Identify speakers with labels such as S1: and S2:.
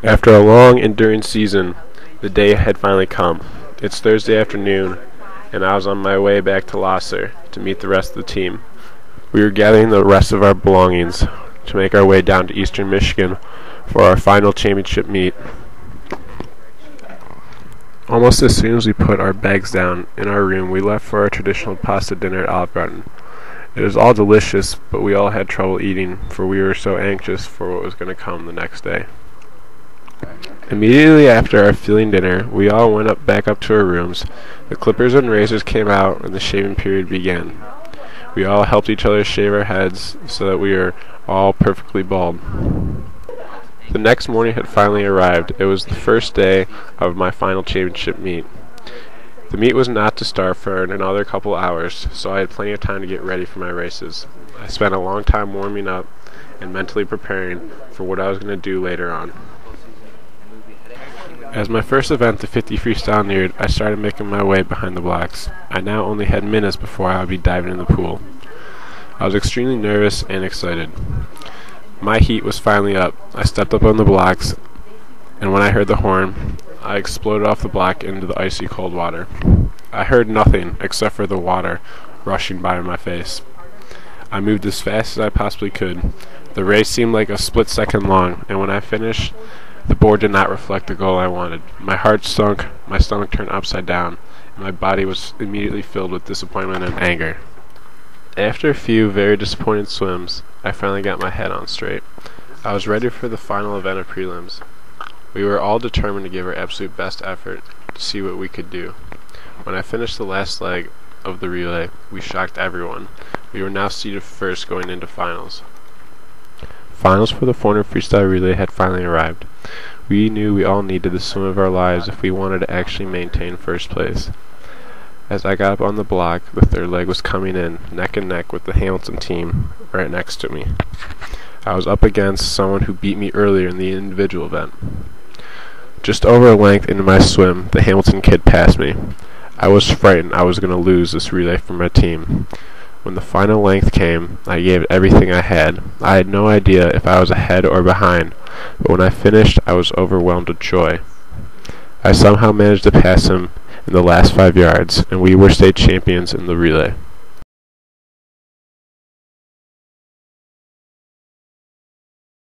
S1: After a long, enduring season, the day had finally come. It's Thursday afternoon, and I was on my way back to Lasser to meet the rest of the team. We were gathering the rest of our belongings to make our way down to eastern Michigan for our final championship meet. Almost as soon as we put our bags down in our room, we left for our traditional pasta dinner at Olive Garden. It was all delicious, but we all had trouble eating, for we were so anxious for what was going to come the next day. Immediately after our filling dinner, we all went back up to our rooms. The clippers and razors came out, and the shaving period began. We all helped each other shave our heads so that we were all perfectly bald. The next morning had finally arrived. It was the first day of my final championship meet. The meet was not to start for another couple hours, so I had plenty of time to get ready for my races. I spent a long time warming up and mentally preparing for what I was going to do later on. As my first event, the 50 freestyle, neared, I started making my way behind the blocks. I now only had minutes before I would be diving in the pool. I was extremely nervous and excited. My heat was finally up. I stepped up on the blocks, and when I heard the horn, I exploded off the block into the icy cold water. I heard nothing except for the water rushing by my face. I moved as fast as I possibly could. The race seemed like a split second long, and when I finished, the board did not reflect the goal I wanted. My heart sunk, my stomach turned upside down, and my body was immediately filled with disappointment and anger. After a few very disappointed swims, I finally got my head on straight. I was ready for the final event of prelims. We were all determined to give our absolute best effort to see what we could do. When I finished the last leg of the relay, we shocked everyone. We were now seeded first going into finals. Finals for the 400 freestyle relay had finally arrived. We knew we all needed the swim of our lives if we wanted to actually maintain first place. As I got up on the block, the third leg was coming in, neck and neck with the Hamilton team right next to me. I was up against someone who beat me earlier in the individual event. Just over a length into my swim, the Hamilton kid passed me. I was frightened I was going to lose this relay for my team. When the final length came, I gave it everything I had. I had no idea if I was ahead or behind, but when I finished, I was overwhelmed with joy. I somehow managed to pass him in the last 5 yards, and we were state champions in the relay.